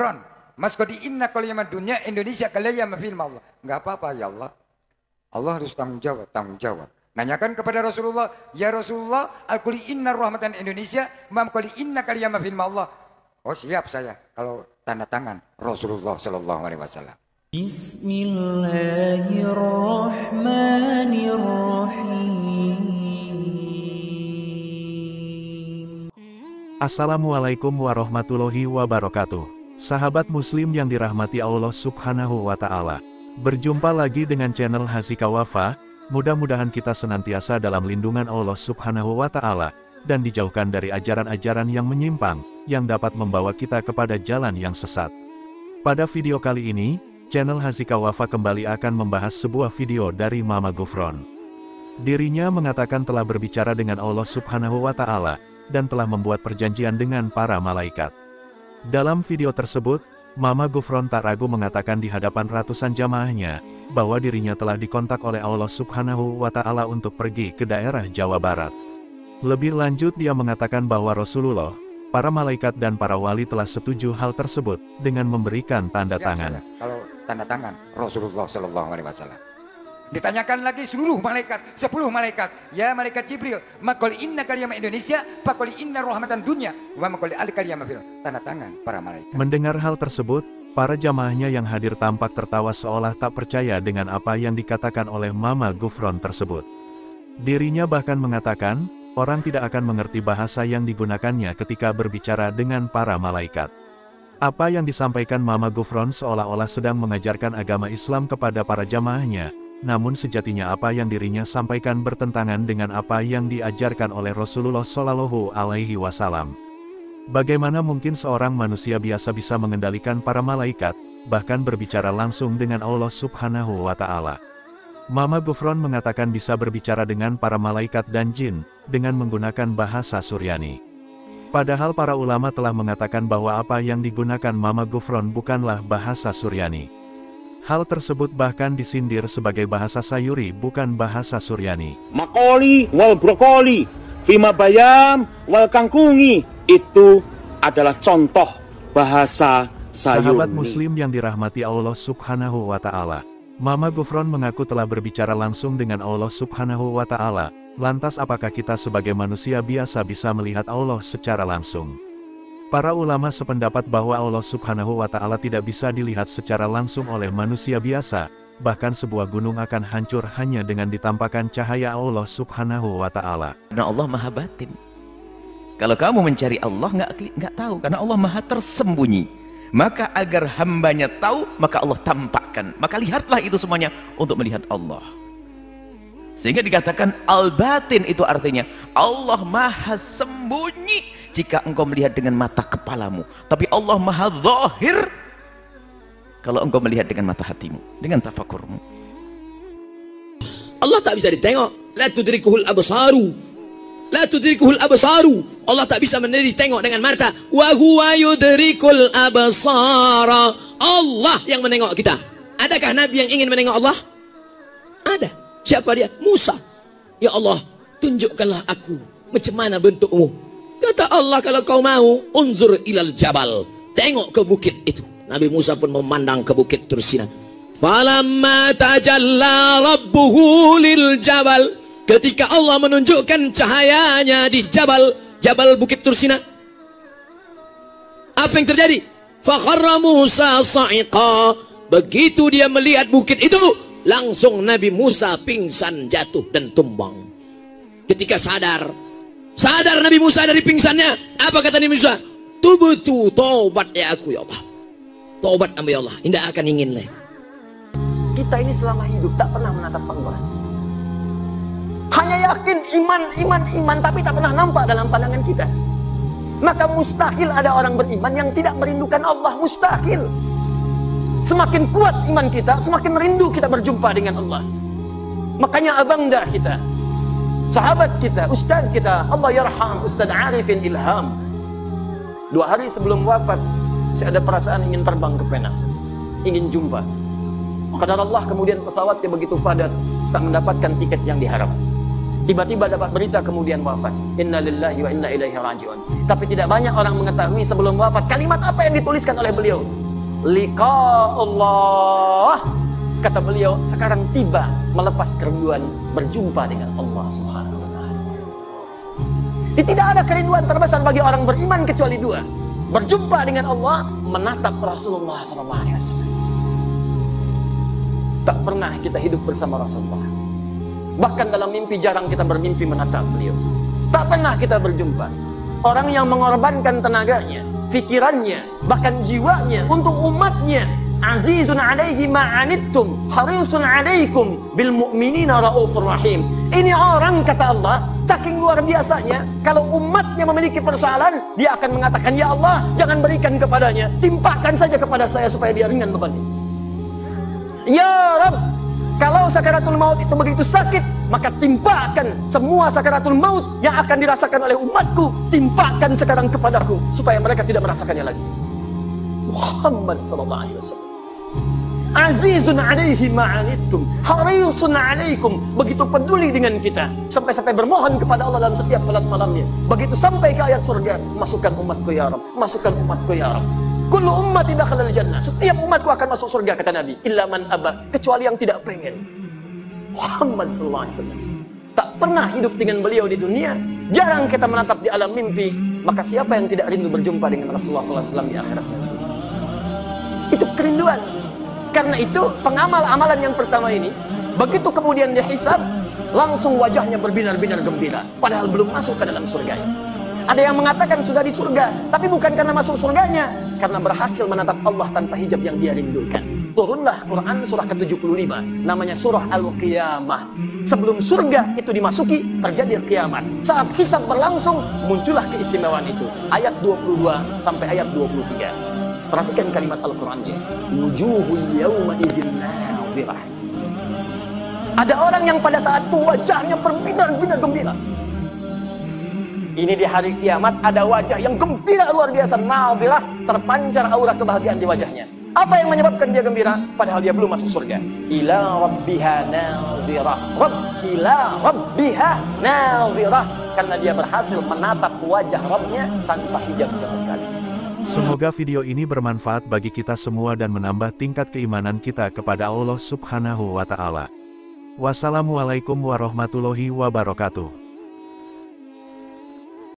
Gufron, mas kodi inna kaliyama dunia Indonesia kaliyama film Allah. Enggak apa-apa ya Allah. Allah harus tanggung jawab. Nanyakan kepada Rasulullah, ya Rasulullah, al-kuli inna rahmatan Indonesia, mam kuli inna kaliyama film Allah. Oh siap saya kalau tanda tangan Rasulullah sallallahu alaihi wasallam. Bismillahirrahmanirrahim. Assalamualaikum warahmatullahi wabarakatuh. Sahabat muslim yang dirahmati Allah subhanahu wa ta'ala. Berjumpa lagi dengan channel Hazika Wafa. Mudah-mudahan kita senantiasa dalam lindungan Allah subhanahu wa ta'ala, dan dijauhkan dari ajaran-ajaran yang menyimpang, yang dapat membawa kita kepada jalan yang sesat. Pada video kali ini, channel Hazika Wafa kembali akan membahas sebuah video dari Mama Gufron. Dirinya mengatakan telah berbicara dengan Allah subhanahu wa ta'ala, dan telah membuat perjanjian dengan para malaikat. Dalam video tersebut, Mama Gufron tak ragu mengatakan di hadapan ratusan jamaahnya, bahwa dirinya telah dikontak oleh Allah subhanahu wa ta'ala untuk pergi ke daerah Jawa Barat. Lebih lanjut dia mengatakan bahwa Rasulullah, para malaikat dan para wali telah setuju hal tersebut dengan memberikan tanda tangan. Kalau tanda tangan Rasulullah sallallahu alaihi wasallam. Ditanyakan lagi seluruh malaikat, 10 malaikat. Ya malaikat Jibril, maqul inna kaliyama Indonesia, faqul inna rahmatan dunya, wa maqul al kaliyama fil. Tanda tangan para malaikat. Mendengar hal tersebut, para jamaahnya yang hadir tampak tertawa seolah tak percaya dengan apa yang dikatakan oleh Mama Gufron tersebut. Dirinya bahkan mengatakan, orang tidak akan mengerti bahasa yang digunakannya ketika berbicara dengan para malaikat. Apa yang disampaikan Mama Gufron seolah-olah sedang mengajarkan agama Islam kepada para jamaahnya, namun sejatinya apa yang dirinya sampaikan bertentangan dengan apa yang diajarkan oleh Rasulullah Shallallahu Alaihi Wasallam. Bagaimana mungkin seorang manusia biasa bisa mengendalikan para malaikat, bahkan berbicara langsung dengan Allah subhanahu wa ta'ala? Mama Gufron mengatakan bisa berbicara dengan para malaikat dan jin, dengan menggunakan bahasa Suryani. Padahal para ulama telah mengatakan bahwa apa yang digunakan Mama Gufron bukanlah bahasa Suryani. Hal tersebut bahkan disindir sebagai bahasa Sayuri, bukan bahasa Suryani. Makoli wal brokoli, fima bayam wal kangkungi, itu adalah contoh bahasa Sayuri. Sahabat muslim yang dirahmati Allah subhanahu wa ta'ala, Mama Gufron mengaku telah berbicara langsung dengan Allah subhanahu wa ta'ala. Lantas apakah kita sebagai manusia biasa bisa melihat Allah secara langsung? Para ulama sependapat bahwa Allah subhanahu wa ta'ala tidak bisa dilihat secara langsung oleh manusia biasa, bahkan sebuah gunung akan hancur hanya dengan ditampakkan cahaya Allah subhanahu wa ta'ala. Karena Allah maha batin. Kalau kamu mencari Allah nggak tahu, karena Allah maha tersembunyi. Maka agar hambanya tahu, maka Allah tampakkan. Maka lihatlah itu semuanya untuk melihat Allah. Sehingga dikatakan al-batin itu artinya Allah maha sembunyi jika engkau melihat dengan mata kepalamu. Tapi Allah maha zahir kalau engkau melihat dengan mata hatimu, dengan tafakurmu. Allah tak bisa ditengok. La tudrikuhul absaru. La tudrikuhul absaru. Allah tak bisa ditengok dengan mata. Wa huwa yudrikul absara. Allah yang menengok kita. Adakah Nabi yang ingin menengok Allah? Ada. Siapa dia? Musa. Ya Allah, tunjukkanlah aku macam mana bentukmu. Kata Allah, kalau kau mau, unzur ilal jabal. Tengok ke bukit itu. Nabi Musa pun memandang ke bukit Tursina. Falamma tajalla rabbuhu lil jabal. Ketika Allah menunjukkan cahayanya di Jabal Bukit Tursina, apa yang terjadi? Fakharra Musa sa'iqa. Begitu dia melihat bukit itu, langsung Nabi Musa pingsan, jatuh dan tumbang. Ketika sadar Nabi Musa dari pingsannya, apa kata Nabi Musa? Tubtu, taubat ya aku ya Allah. Taubat ya Allah, tidak akan ingin lagi. Kita ini selama hidup tak pernah menatap Allah. Hanya yakin iman, tapi tak pernah nampak dalam pandangan kita. Maka mustahil ada orang beriman yang tidak merindukan Allah. Mustahil. Semakin kuat iman kita, semakin merindu kita berjumpa dengan Allah. Makanya abangda kita, sahabat kita, ustaz kita, Allah yarham Ustaz Arifin Ilham. 2 hari sebelum wafat, saya ada perasaan ingin terbang ke Penang, ingin jumpa. Qadar Allah, kemudian pesawatnya begitu padat, tak mendapatkan tiket yang diharap. Tiba-tiba dapat berita kemudian wafat. Inna lillahi wa inna ilaihi raji'un. Tapi tidak banyak orang mengetahui sebelum wafat kalimat apa yang dituliskan oleh beliau. Liqa Allah. Kata beliau, sekarang tiba melepas kerinduan berjumpa dengan Allah Subhanahu wa Ta'ala. Tidak ada kerinduan terbesar bagi orang beriman kecuali dua: berjumpa dengan Allah, menatap Rasulullah SAW. Tak pernah kita hidup bersama Rasulullah. Bahkan dalam mimpi jarang kita bermimpi menatap beliau. Tak pernah kita berjumpa. Orang yang mengorbankan tenaganya, fikirannya, bahkan jiwanya untuk umatnya. Azizun alaihi ma'anittum, harisun alaikum bil mu'minina raufur rahim. Ini orang, kata Allah, saking luar biasanya, kalau umatnya memiliki persoalan, dia akan mengatakan, ya Allah, jangan berikan kepadanya, timpakan saja kepada saya supaya dia ringan bebannya. Ya Rabb, kalau sakaratul maut itu begitu sakit, maka timpakan semua sakaratul maut yang akan dirasakan oleh umatku, timpakan sekarang kepadaku supaya mereka tidak merasakannya lagi. Muhammad sallallahu alaihi wasallam. Azizun alaihi ma'anittum, harisun alaikum, begitu peduli dengan kita sampai-sampai bermohon kepada Allah dalam setiap salat malamnya. Begitu sampai ke ayat surga, masukkan umatku ya Rabb, masukkan umatku ya Rabb. Kullu ummati dakhalal jannah, setiap umatku akan masuk surga, kata Nabi, illa man aba, kecuali yang tidak pengen. Muhammad sallallahu alaihi wasallam. Tak pernah hidup dengan beliau di dunia, jarang kita menatap di alam mimpi, maka siapa yang tidak rindu berjumpa dengan Rasulullah sallallahu alaihi wasallam di akhirat? Itu kerinduan. Karena itu pengamal amalan yang pertama ini, begitu kemudian dihisab, langsung wajahnya berbinar-binar gembira, padahal belum masuk ke dalam surganya. Ada yang mengatakan sudah di surga, tapi bukan karena masuk surganya, karena berhasil menatap Allah tanpa hijab yang dia rindukan. Turunlah Quran surah ke-75, namanya surah Al-Qiyamah. Sebelum surga itu dimasuki, terjadi kiamat. Saat hisab berlangsung, muncullah keistimewaan itu. Ayat 22 sampai ayat 23. Perhatikan kalimat Al-Qurannya. Wujuhul yawma idzin nadhirah. Ada orang yang pada saat itu wajahnya berbinar-binar gembira. Ini di hari kiamat ada wajah yang gembira luar biasa, nadhirah, terpancar aura kebahagiaan di wajahnya. Apa yang menyebabkan dia gembira? Padahal dia belum masuk surga. Ila rabbiha nadhirah. Ila rabbiha nadhirah. Karena dia berhasil menatap wajah Rabbnya tanpa hijab sama sekali. Semoga video ini bermanfaat bagi kita semua dan menambah tingkat keimanan kita kepada Allah Subhanahu wa Ta'ala. Wassalamualaikum warahmatullahi wabarakatuh.